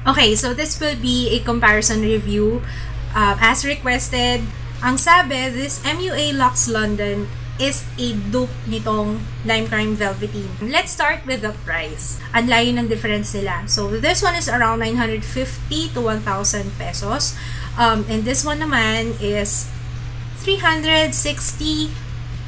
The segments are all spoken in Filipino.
Okay, so this will be a comparison review as requested. Ang sabi, this MUA Luxe London is a dupe nitong Lime Crime Velveteen. Let's start with the price. Ang layo ng difference nila. So this one is around 950 to 1,000 pesos. And this one naman is 360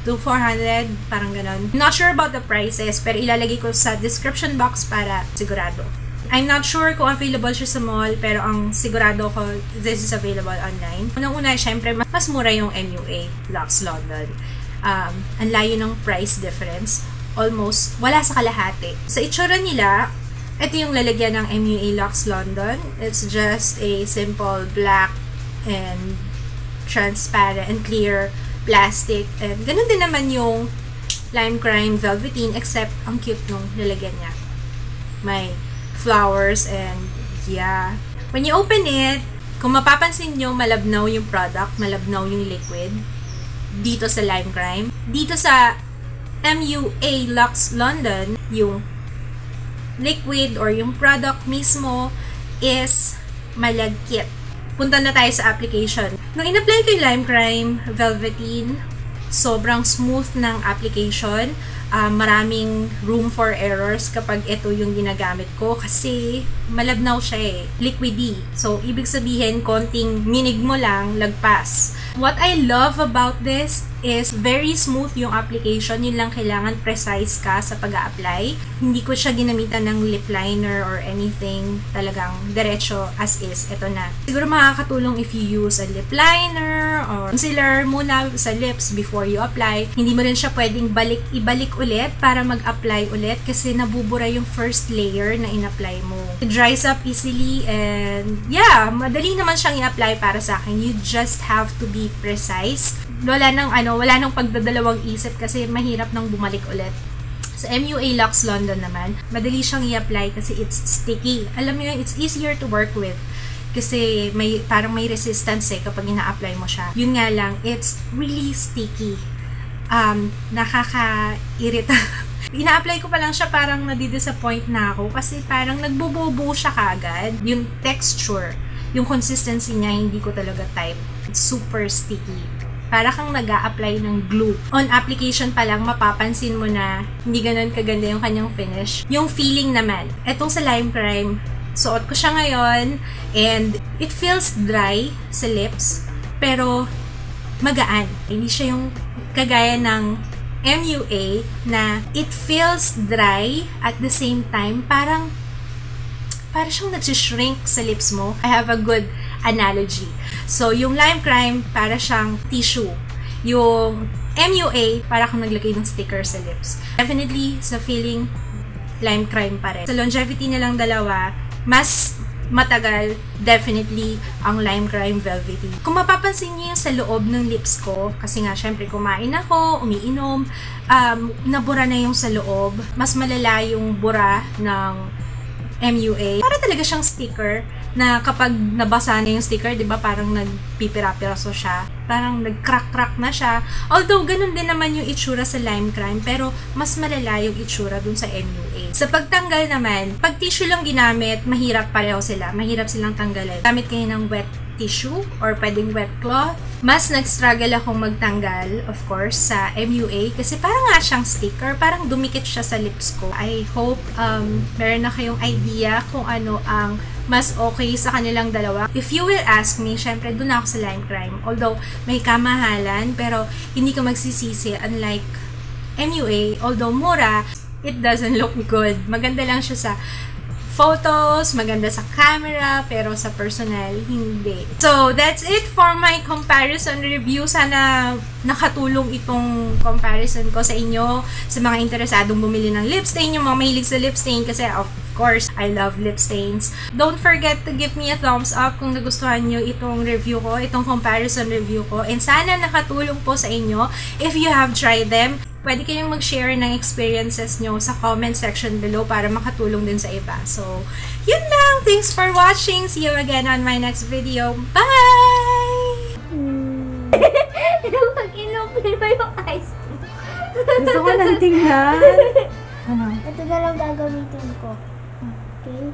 to 400, parang ganon. Not sure about the prices, pero ilalagay ko sa description box para sigurado. I'm not sure kung available siya sa mall, pero ang sigurado ko, this is available online. Unang-una, syempre, mas mura yung MUA Luxe London. Ang layo ng price difference. Almost, wala sa kalahati. Sa itsura nila, ito yung lalagyan ng MUA Luxe London. It's just a simple black and transparent and clear plastic. And ganun din naman yung Lime Crime Velveteen, except ang cute nung lalagyan niya. May flowers and yeah. When you open it, kung mapapansin nyo, malabnaw yung product, malabnaw yung liquid dito sa Lime Crime. Dito sa MUA Luxe London, yung liquid or yung product mismo is malagkit. Punta na tayo sa application. Nung in-apply ko yung Lime Crime Velveteen, sobrang smooth ng application. Maraming room for errors kapag ito yung ginagamit ko kasi malabnaw siya eh, liquidy. So, ibig sabihin, konting minig mo lang, lagpas. What I love about this is very smooth yung application. Yun lang, kailangan precise ka sa pag-a-apply. Hindi ko siya ginamitan ng lip liner or anything. Talagang diretso as is. Ito na. Siguro makakatulong if you use a lip liner or concealer muna sa lips before you apply. Hindi mo rin siya pwedeng ibalik ulit para mag-apply ulit kasi nabubura yung first layer na in-apply mo. It dries up easily and yeah, madali naman siyang i-apply para sa akin. You just have to be precise. Wala nang pagdadalawang isip kasi mahirap nang bumalik ulit. Sa MUA Luxe London naman, madali siyang i-apply kasi it's sticky. Alam mo yun, it's easier to work with kasi parang may resistance eh kapag ina-apply mo siya. Yun nga lang, it's really sticky. Nakaka-irita. Ina-apply ko pa lang siya, parang nadi-disappoint na ako kasi parang nagbububo siya kagad. Yung texture, yung consistency niya, hindi ko talaga type. It's super sticky. Para kang nag-a-apply ng glue. On application pa lang, mapapansin mo na hindi ganun kaganda yung kanyang finish. Yung feeling naman, etong sa Lime Crime, suot ko siya ngayon and it feels dry sa lips, pero magaan. Hindi siya yung kagaya ng MUA na it feels dry at the same time, parang siyang nagsishrink sa lips mo. I have a good analogy. So, yung Lime Crime, para siyang tissue. Yung MUA, para kang naglagay ng sticker sa lips. Definitely, sa feeling, Lime Crime pa rin. Sa longevity nilang dalawa, mas matagal, definitely, ang Lime Crime Velveteen. Kung mapapansin niyo yung sa loob ng lips ko, kasi nga, syempre, kumain ako, umiinom, nabura na yung sa loob. Mas malala yung bura ng MUA. Para talaga siyang sticker na kapag nabasa na yung sticker, di ba, parang nagpipira-piraso siya. Parang nag-crack-crack na siya. Although, ganun din naman yung itsura sa Lime Crime, pero mas malala yung itsura dun sa MUA. Sa pagtanggal naman, pag tissue lang ginamit, mahirap pareho sila. Mahirap silang tanggalin. Gamit kayo ng wet tissue or pwedeng wet cloth. Mas nag-struggle akong magtanggal, of course, sa MUA kasi parang nga siyang sticker, parang dumikit siya sa lips ko. I hope meron na kayong idea kung ano ang mas okay sa kanilang dalawa. If you will ask me, syempre doon ako sa Lime Crime. Although may kamahalan, pero hindi ko magsisisi. Unlike MUA, although mura, it doesn't look good. Maganda lang siya sa photos, maganda sa camera, pero sa personal, hindi. So, that's it for my comparison review. Sana nakatulong itong comparison ko sa inyo, sa mga interesadong bumili ng lip stain, yung mga mahilig sa lip stain, kasi of course, I love lip stains. Don't forget to give me a thumbs up kung nagustuhan nyo itong review ko, itong comparison review ko, and sana nakatulong po sa inyo. If you have tried them, pwede kayong mag-share ng experiences nyo sa comment section below para makatulong din sa iba. So, yun lang. Thanks for watching. See you again on my next video. Bye! Pag-inupin mo yung ice cream. Gusto ko lang tingnan. Ano? Ito na lang gagamitin ko. Okay?